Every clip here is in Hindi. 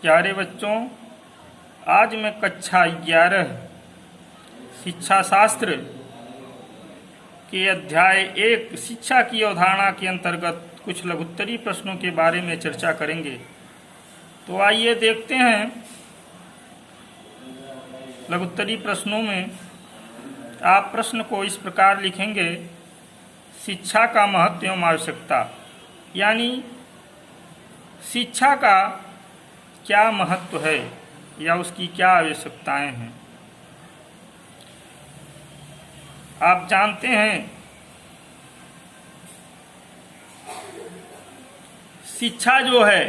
प्यारे बच्चों, आज मैं कक्षा 11 शिक्षा शास्त्र के अध्याय 1 शिक्षा की अवधारणा के अंतर्गत कुछ लघुत्तरी प्रश्नों के बारे में चर्चा करेंगे। तो आइए देखते हैं। लघुत्तरी प्रश्नों में आप प्रश्न को इस प्रकार लिखेंगे, शिक्षा का महत्व एवं आवश्यकता, यानी शिक्षा का क्या महत्व है या उसकी क्या आवश्यकताएं हैं। आप जानते हैं शिक्षा जो है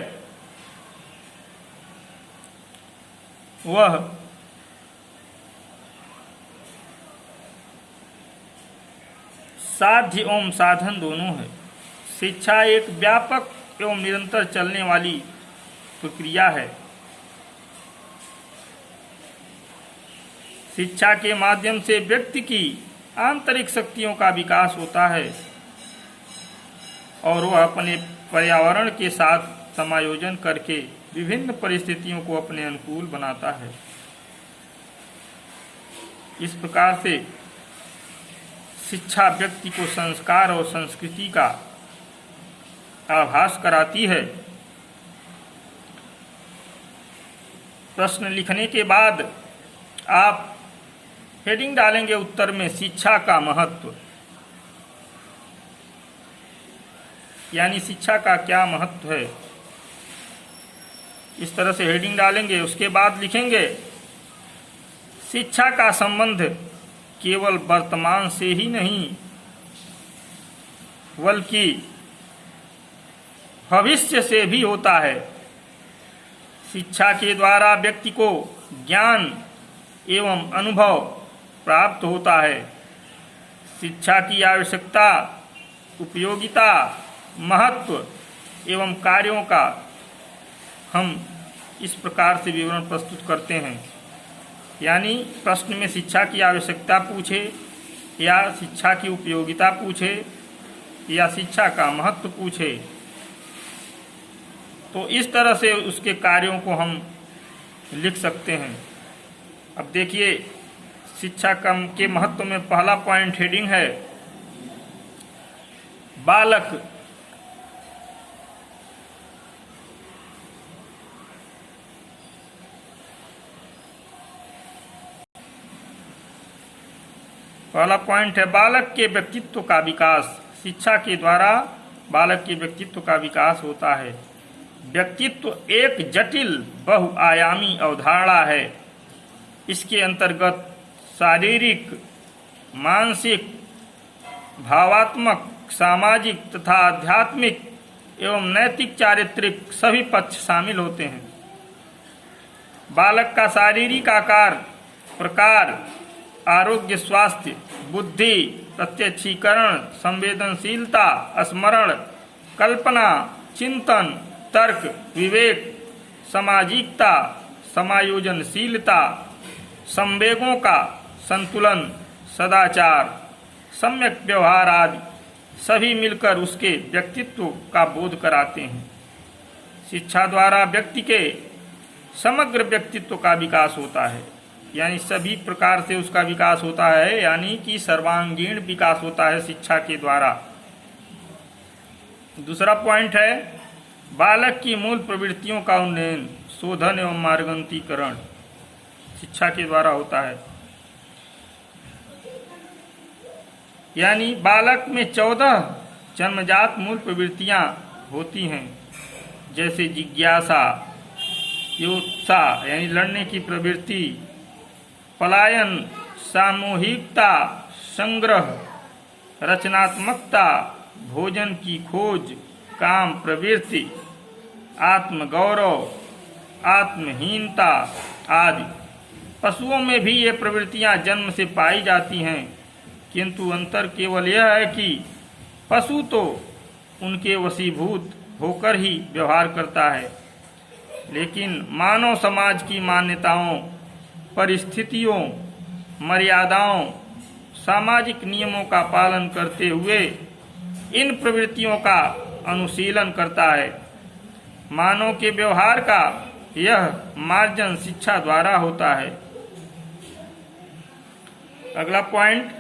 वह साध्य एवं साधन दोनों है। शिक्षा एक व्यापक एवं निरंतर चलने वाली प्रक्रिया है। शिक्षा के माध्यम से व्यक्ति की आंतरिक शक्तियों का विकास होता है और वह अपने पर्यावरण के साथ समायोजन करके विभिन्न परिस्थितियों को अपने अनुकूल बनाता है। इस प्रकार से शिक्षा व्यक्ति को संस्कार और संस्कृति का आभास कराती है। प्रश्न लिखने के बाद आप हेडिंग डालेंगे उत्तर में शिक्षा का महत्व, यानी शिक्षा का क्या महत्व है। इस तरह से हेडिंग डालेंगे। उसके बाद लिखेंगे, शिक्षा का संबंध केवल वर्तमान से ही नहीं बल्कि भविष्य से भी होता है। शिक्षा के द्वारा व्यक्ति को ज्ञान एवं अनुभव प्राप्त होता है। शिक्षा की आवश्यकता, उपयोगिता, महत्व एवं कार्यों का हम इस प्रकार से विवरण प्रस्तुत करते हैं। यानी प्रश्न में शिक्षा की आवश्यकता पूछे या शिक्षा की उपयोगिता पूछे या शिक्षा का महत्व पूछे, तो इस तरह से उसके कार्यों को हम लिख सकते हैं। अब देखिए, शिक्षा के महत्व में पहला पॉइंट हेडिंग है, बालक। पहला पॉइंट है बालक के व्यक्तित्व का विकास। शिक्षा के द्वारा बालक के व्यक्तित्व का विकास होता है। व्यक्तित्व एक जटिल बहुआयामी अवधारणा है। इसके अंतर्गत शारीरिक, मानसिक, भावात्मक, सामाजिक तथा आध्यात्मिक एवं नैतिक चारित्रिक सभी पक्ष शामिल होते हैं। बालक का शारीरिक आकार, प्रकार, आरोग्य, स्वास्थ्य, बुद्धि, प्रत्यक्षीकरण, संवेदनशीलता, स्मरण, कल्पना, चिंतन, तर्क, विवेक, सामाजिकता, समायोजनशीलता, संवेगों का संतुलन, सदाचार, सम्यक व्यवहार आदि सभी मिलकर उसके व्यक्तित्व का बोध कराते हैं। शिक्षा द्वारा व्यक्ति के समग्र व्यक्तित्व का विकास होता है, यानी सभी प्रकार से उसका विकास होता है, यानी कि सर्वांगीण विकास होता है शिक्षा के द्वारा। दूसरा पॉइंट है, बालक की मूल प्रवृत्तियों का उन्नयन, शोधन एवं मार्गंतीकरण शिक्षा के द्वारा होता है। यानी बालक में 14 जन्मजात मूल प्रवृत्तियां होती हैं, जैसे जिज्ञासा, उत्साह यानी लड़ने की प्रवृत्ति, पलायन, सामूहिकता, संग्रह, रचनात्मकता, भोजन की खोज, काम प्रवृत्ति, आत्मगौरव, आत्महीनता आदि। पशुओं में भी ये प्रवृत्तियां जन्म से पाई जाती हैं, किंतु अंतर केवल यह है कि पशु तो उनके वशीभूत होकर ही व्यवहार करता है, लेकिन मानव समाज की मान्यताओं, परिस्थितियों, मर्यादाओं, सामाजिक नियमों का पालन करते हुए इन प्रवृत्तियों का अनुशीलन करता है। मानव के व्यवहार का यह मार्जन शिक्षा द्वारा होता है। अगला पॉइंट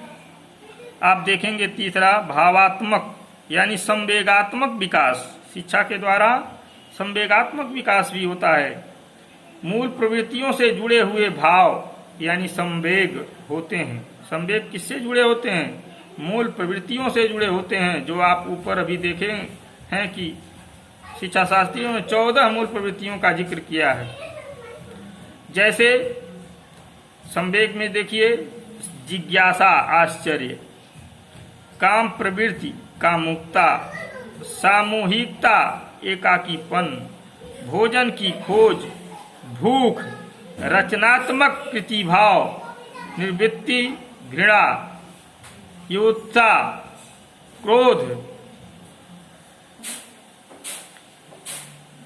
आप देखेंगे तीसरा, भावात्मक यानी संवेगात्मक विकास। शिक्षा के द्वारा संवेगात्मक विकास भी होता है। मूल प्रवृत्तियों से जुड़े हुए भाव यानी संवेग होते हैं। संवेग किससे जुड़े होते हैं? मूल प्रवृत्तियों से जुड़े होते हैं, जो आप ऊपर अभी देखे हैं कि शिक्षा शास्त्रियों ने 14 मूल प्रवृत्तियों का जिक्र किया है। जैसे संवेग में देखिए, जिज्ञासा आश्चर्य, काम प्रवृत्ति कामुकता, सामूहिकता एकाकीपन, भोजन की खोज, भूख, रचनात्मक प्रतिभाव, निर्वृत्ति घृणा, युत्सा, क्रोध,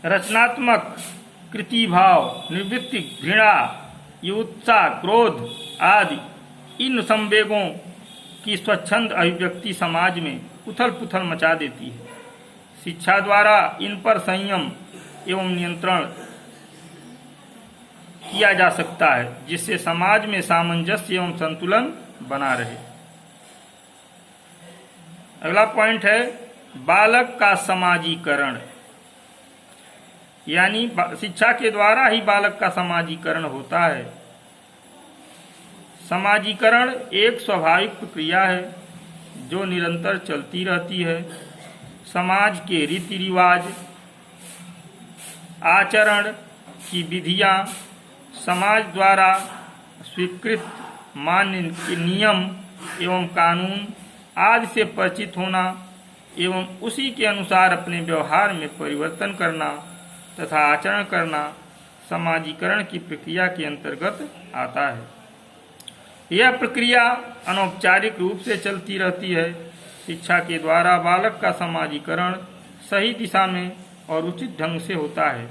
रचनात्मक कृतिभाव, निवृत्ति घृणा, युत्सा, क्रोध आदि इन संवेगों की स्वच्छंद अभिव्यक्ति समाज में उथल पुथल मचा देती है। शिक्षा द्वारा इन पर संयम एवं नियंत्रण किया जा सकता है, जिससे समाज में सामंजस्य एवं संतुलन बना रहे। अगला पॉइंट है बालक का समाजीकरण, यानी शिक्षा के द्वारा ही बालक का समाजीकरण होता है। समाजीकरण एक स्वाभाविक प्रक्रिया है जो निरंतर चलती रहती है। समाज के रीति रिवाज, आचरण की विधियां, समाज द्वारा स्वीकृत मान्य नियम एवं कानून आदि से परिचित होना एवं उसी के अनुसार अपने व्यवहार में परिवर्तन करना तथा आचरण करना समाजीकरण की प्रक्रिया के अंतर्गत आता है। यह प्रक्रिया अनौपचारिक रूप से चलती रहती है। शिक्षा के द्वारा बालक का समाजीकरण सही दिशा में और उचित ढंग से होता है,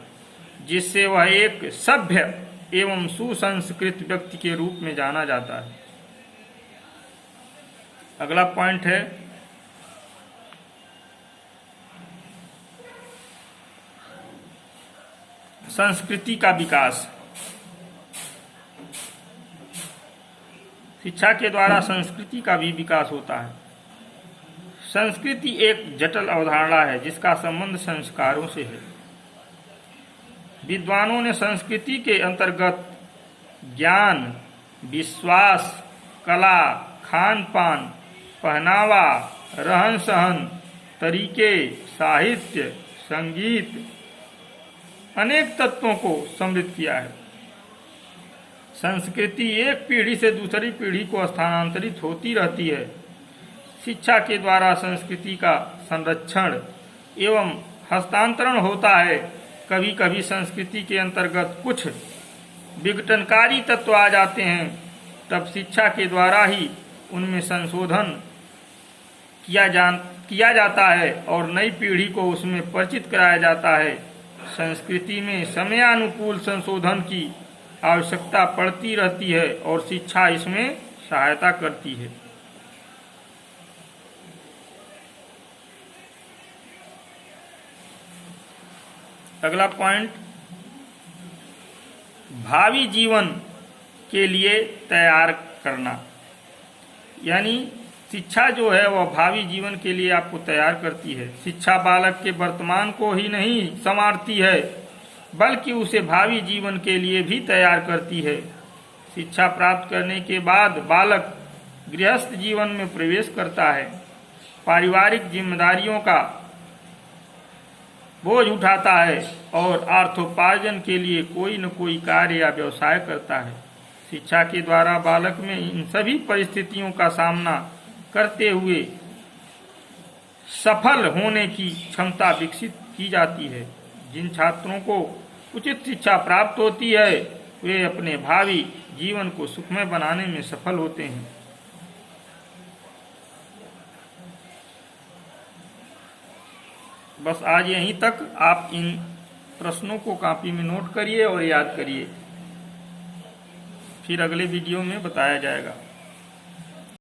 जिससे वह एक सभ्य एवं सुसंस्कृत व्यक्ति के रूप में जाना जाता है। अगला पॉइंट है संस्कृति का विकास। शिक्षा के द्वारा संस्कृति का भी विकास होता है। संस्कृति एक जटिल अवधारणा है जिसका संबंध संस्कारों से है। विद्वानों ने संस्कृति के अंतर्गत ज्ञान, विश्वास, कला, खान पान, पहनावा, रहन सहन, तरीके, साहित्य, संगीत अनेक तत्वों को समृद्ध किया है। संस्कृति एक पीढ़ी से दूसरी पीढ़ी को स्थानांतरित होती रहती है। शिक्षा के द्वारा संस्कृति का संरक्षण एवं हस्तांतरण होता है। कभी कभी संस्कृति के अंतर्गत कुछ विघटनकारी तत्व आ जाते हैं, तब शिक्षा के द्वारा ही उनमें संशोधन किया जाता है और नई पीढ़ी को उसमें परिचित कराया जाता है। संस्कृति में समयानुकूल संशोधन की आवश्यकता पड़ती रहती है और शिक्षा इसमें सहायता करती है। अगला पॉइंट भावी जीवन के लिए तैयार करना, यानी शिक्षा जो है वह भावी जीवन के लिए आपको तैयार करती है। शिक्षा बालक के वर्तमान को ही नहीं संवारती है, बल्कि उसे भावी जीवन के लिए भी तैयार करती है। शिक्षा प्राप्त करने के बाद बालक गृहस्थ जीवन में प्रवेश करता है, पारिवारिक जिम्मेदारियों का बोझ उठाता है और अर्थोपार्जन के लिए कोई न कोई कार्य या व्यवसाय करता है। शिक्षा के द्वारा बालक में इन सभी परिस्थितियों का सामना करते हुए सफल होने की क्षमता विकसित की जाती है। जिन छात्रों को उचित शिक्षा प्राप्त होती है वे अपने भावी जीवन को सुखमय बनाने में सफल होते हैं। बस आज यहीं तक आप इन प्रश्नों को कॉपी में नोट करिए और याद करिए, फिर अगले वीडियो में बताया जाएगा।